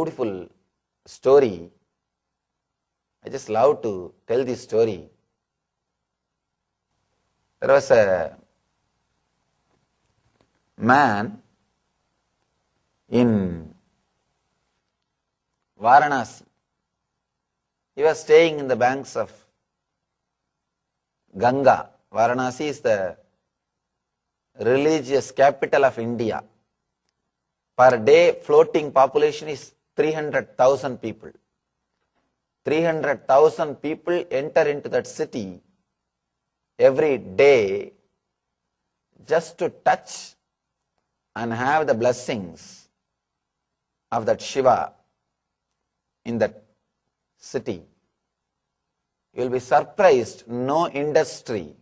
beautiful story. I just love to tell this story. There was a man in Varanasi. He was staying in the banks of Ganga. Varanasi is the religious capital of India. Per day floating population is 300,000 people. 300,000 people enter into that city every day just to touch and have the blessings of that Shiva in that city. You will be surprised, no industry,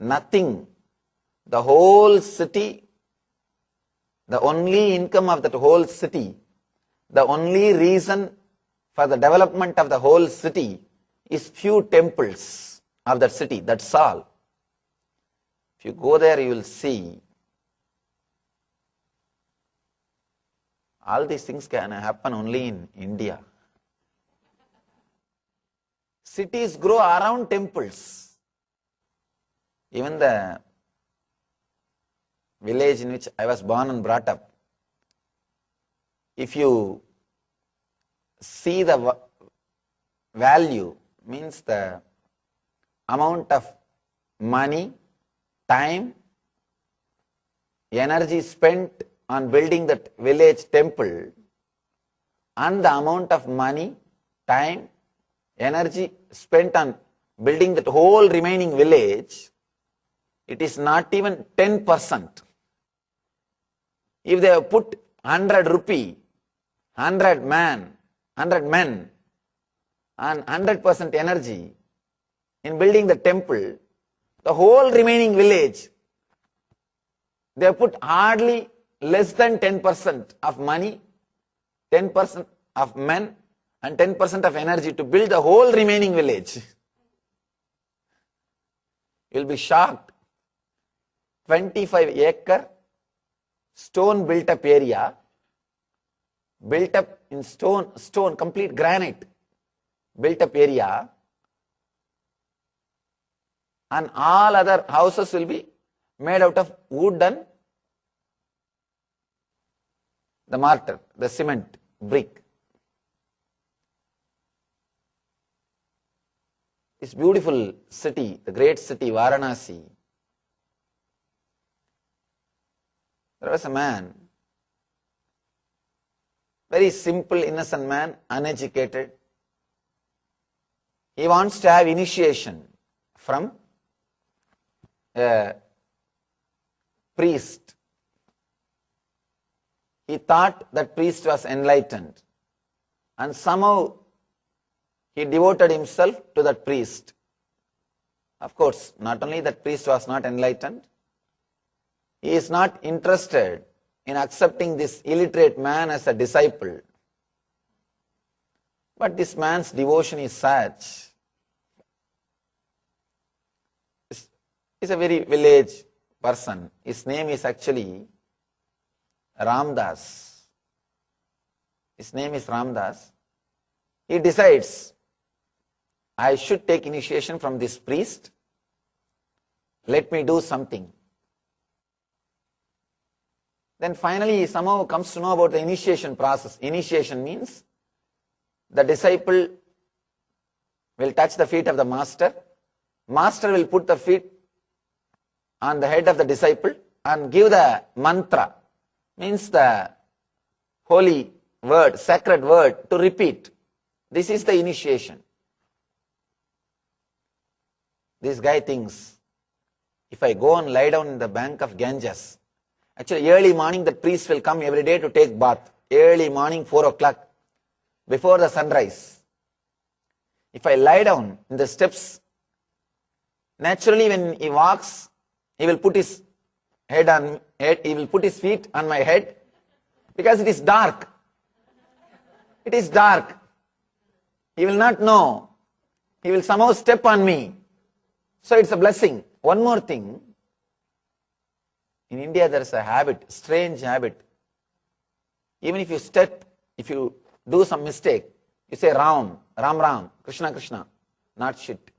nothing. The whole city, the only income of that whole city, the only reason for the development of the whole city is few temples of that city. That's all. If you go there, you will see all these things can happen only in India. Cities grow around temples. Even the village in which I was born and brought up, if you see the value, means the amount of money, time, energy spent on building that village temple, and the amount of money, time, energy spent on building that whole remaining village, it is not even 10%. If they have put 100 rupee, 100 men, and 100% energy in building the temple, the whole remaining village, they have put hardly less than 10% of money, 10% of men, and 10% of energy to build the whole remaining village. You will be shocked. 25-acre stone built up area, built up in stone, complete granite, built up area, and all other houses will be made out of wood and the mortar, the cement, brick. This beautiful city, the great city Varanasi, there was a man, very simple, innocent man, uneducated. He wants to have initiation from a priest. He thought that priest was enlightened, and somehow he devoted himself to that priest. Of course, not only that priest was not enlightened, he is not interested in accepting this illiterate man as a disciple. But this man's devotion is such. He's a very village person. His name is actually Ramdas. His name is Ramdas. He decides, I should take initiation from this priest. Let me do something. Then finally he somehow comes to know about the initiation process. Initiation means the disciple will touch the feet of the master. Master will put the feet on the head of the disciple and give the mantra, means the holy word, sacred word to repeat. This is the initiation. This guy thinks, if I go and lie down in the bank of Ganges, actually early morning the priest will come every day to take bath. Early morning, 4 o'clock, before the sunrise. If I lie down in the steps, naturally when he walks, he will put his he will put his feet on my head, because it is dark. It is dark. He will not know. He will somehow step on me. So it's a blessing. One more thing. In India there is a habit, strange habit. Even if you step if you do some mistake, you say Ram, Ram Ram, Krishna Krishna, not shit.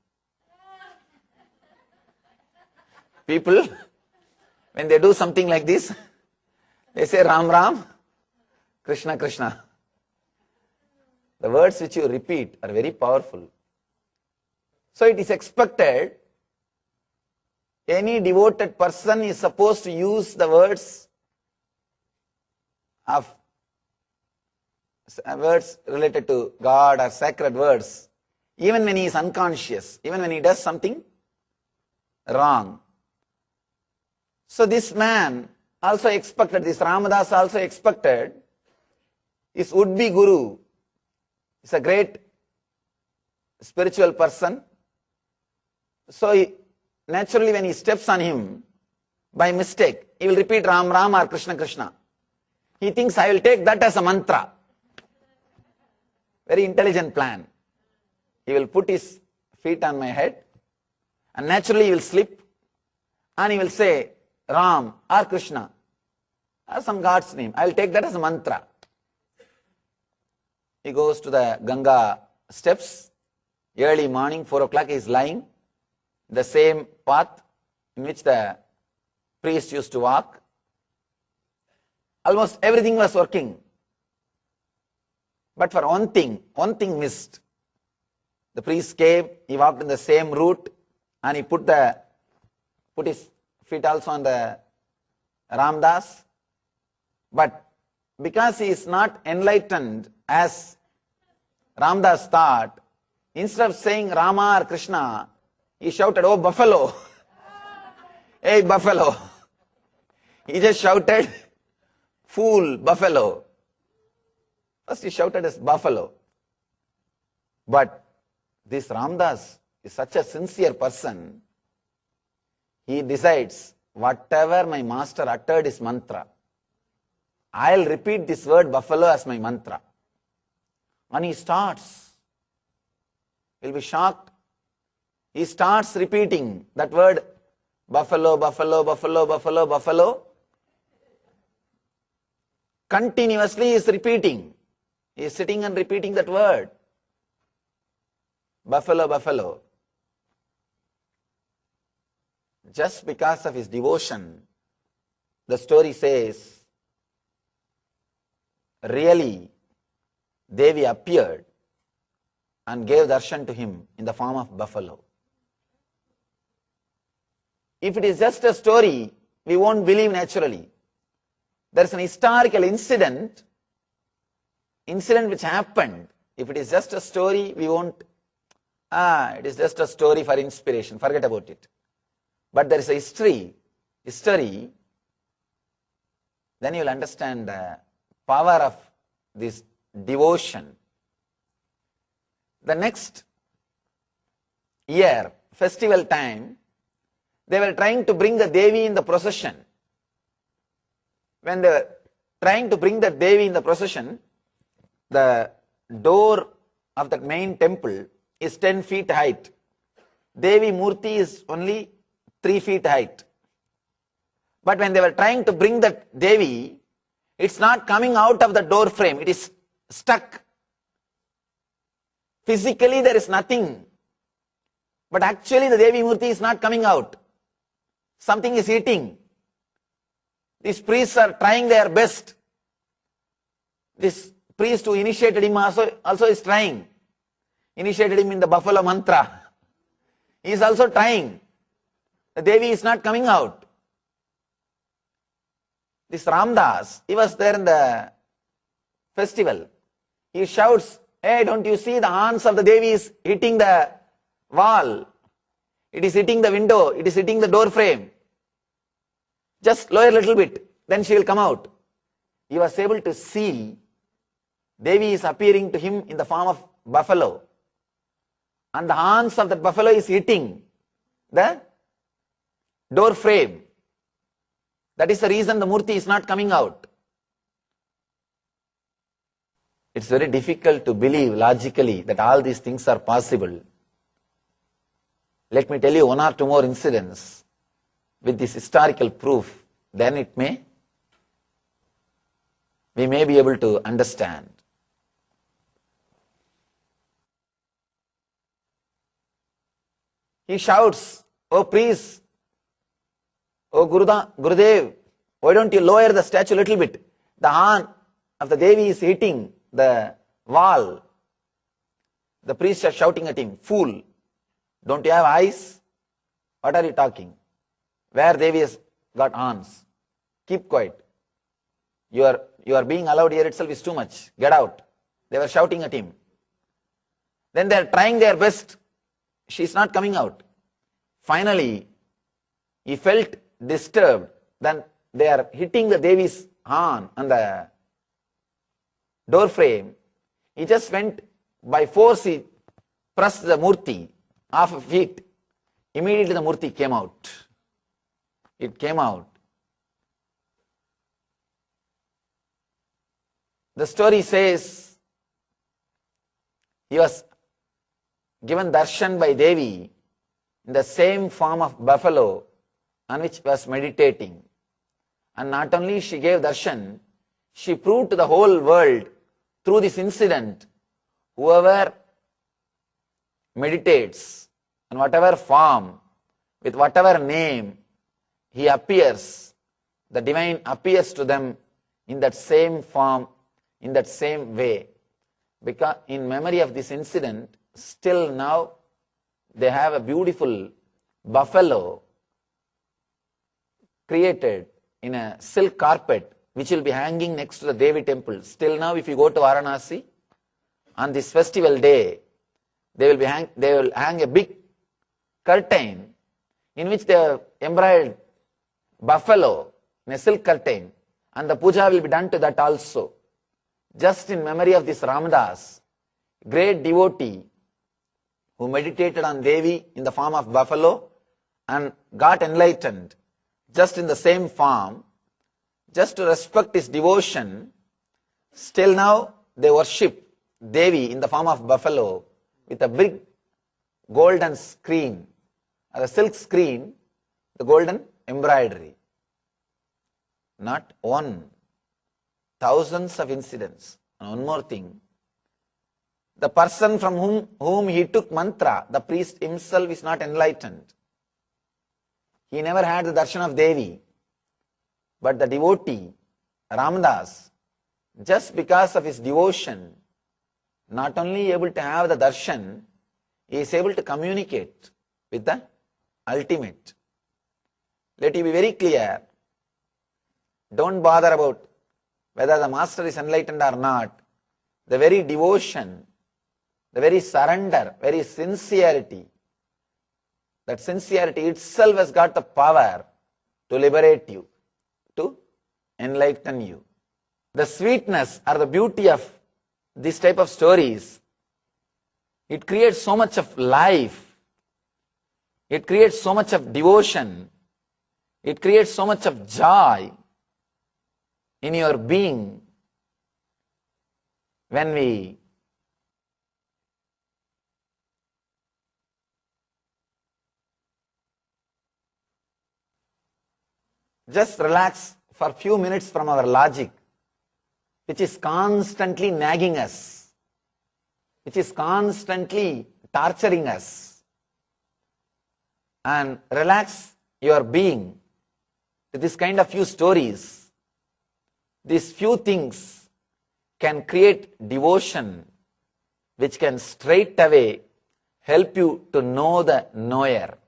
People, when they do something like this, they say Ram Ram, Krishna Krishna. The words which you repeat are very powerful. So it is expected any devoted person is supposed to use the words related to God or sacred words, even when he is unconscious, even when he does something wrong. So this man also expected, this Ramadas also expected, his would-be guru is a great spiritual person. So naturally when he steps on him, by mistake, he will repeat Ram Ram or Krishna Krishna. He thinks, I will take that as a mantra. Very intelligent plan. He will put his feet on my head and naturally he will slip and he will say Ram or Krishna or some God's name. I will take that as a mantra. He goes to the Ganga steps. Early morning, 4 o'clock, he is lying. The same path in which the priest used to walk. Almost everything was working. But for one thing missed. The priest came, he walked in the same route and he put his feet also on the Ramdas. But because he is not enlightened as Ramdas thought, instead of saying Rama or Krishna, he shouted, oh buffalo, hey buffalo. He just shouted, fool, buffalo. First he shouted as buffalo. But this Ramdas is such a sincere person, he decides, whatever my master uttered is mantra. I'll repeat this word buffalo as my mantra. And he starts. You'll be shocked. He starts repeating that word buffalo, buffalo, buffalo, buffalo, buffalo. Continuously he is repeating. He is sitting and repeating that word. Buffalo, buffalo. Just because of his devotion, the story says, really, Devi appeared and gave darshan to him in the form of buffalo. If it is just a story, we won't believe naturally. There is an historical incident which happened. If it is just a story, we won't, it is just a story for inspiration, forget about it. But there is a history, then you will understand the power of this devotion. The next year, festival time, they were trying to bring the Devi in the procession. When they were trying to bring the Devi in the procession, the door of that main temple is 10 feet height. Devi Murti is only 3 feet height. But when they were trying to bring that Devi, it's not coming out of the door frame, it is stuck. Physically there is nothing. But actually the Devi Murti is not coming out. Something is eating. These priests are trying their best. This priest who initiated him also is trying. Initiated him in the buffalo mantra. He is also trying. The Devi is not coming out. This Ramdas, he was there in the festival. He shouts, hey, don't you see the horns of the Devi is hitting the wall? It is hitting the window, it is hitting the door frame. Just lower a little bit, then she will come out. He was able to see Devi is appearing to him in the form of buffalo. And the horns of that buffalo is hitting the door frame. That is the reason the Murti is not coming out. It's very difficult to believe logically that all these things are possible. Let me tell you one or two more incidents with this historical proof, then we may be able to understand. He shouts, "Oh priest, oh Gurudev, why don't you lower the statue a little bit? The hand of the Devi is hitting the wall." The priests are shouting at him, "Fool, don't you have eyes? What are you talking? Where Devi has got horns? Keep quiet. You are being allowed here itself is too much. Get out." They were shouting at him. Then they are trying their best. She is not coming out. Finally, he felt disturbed. Then they are hitting the Devi's horn on the door frame. He just went by force. He pressed the Murti off of feet. Immediately the Murti came out. It came out. The story says he was given darshan by Devi in the same form of buffalo on which he was meditating. And not only she gave darshan, she proved to the whole world through this incident, whoever meditates in whatever form, with whatever name he appears, the divine appears to them in that same form, in that same way. Because in memory of this incident, still now they have a beautiful buffalo created in a silk carpet which will be hanging next to the Devi temple. Still now, if you go to Varanasi on this festival day, they will hang a big curtain in which they have embroidered buffalo in a silk curtain, and the puja will be done to that also. Just in memory of this Ramadas, great devotee who meditated on Devi in the form of buffalo and got enlightened just in the same form, just to respect his devotion. Still now they worship Devi in the form of buffalo with a big golden screen, or a silk screen, the golden embroidery. Not one, thousands of incidents. And one more thing, the person from whom he took mantra, the priest himself, is not enlightened. He never had the darshan of Devi. But the devotee, Ramadas, just because of his devotion, not only able to have the darshan, he is able to communicate with the ultimate. Let it be very clear. Don't bother about whether the master is enlightened or not. The very devotion, the very surrender, very sincerity, that sincerity itself has got the power to liberate you, to enlighten you. The sweetness or the beauty of this type of stories, it creates so much of life, it creates so much of devotion, it creates so much of joy in your being when we just relax for a few minutes from our logic, which is constantly nagging us, which is constantly torturing us, and relax your being with this kind of few stories. These few things can create devotion which can straight away help you to know the knower.